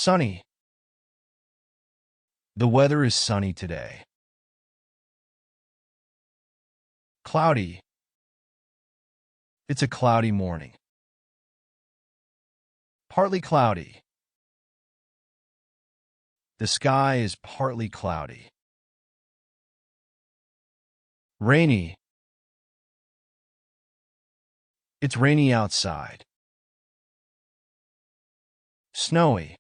Sunny. The weather is sunny today. Cloudy. It's a cloudy morning. Partly cloudy. The sky is partly cloudy. Rainy. It's rainy outside. Snowy.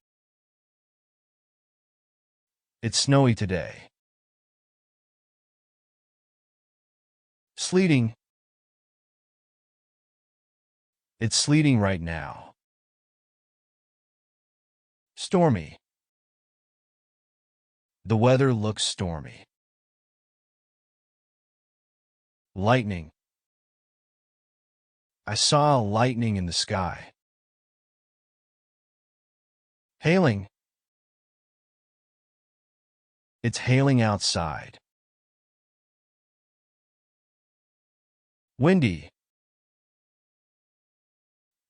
It's snowy today. Sleeting. It's sleeting right now. Stormy. The weather looks stormy. Lightning. I saw lightning in the sky. Hailing. It's hailing outside. Windy.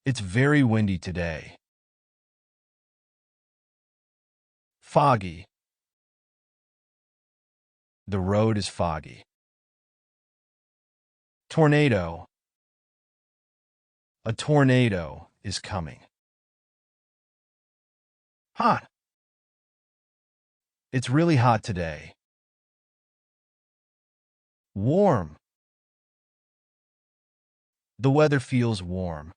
It's very windy today. Foggy. The road is foggy. Tornado. A tornado is coming. Hot. It's really hot today. Warm. The weather feels warm.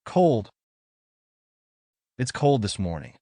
Cold. It's cold this morning.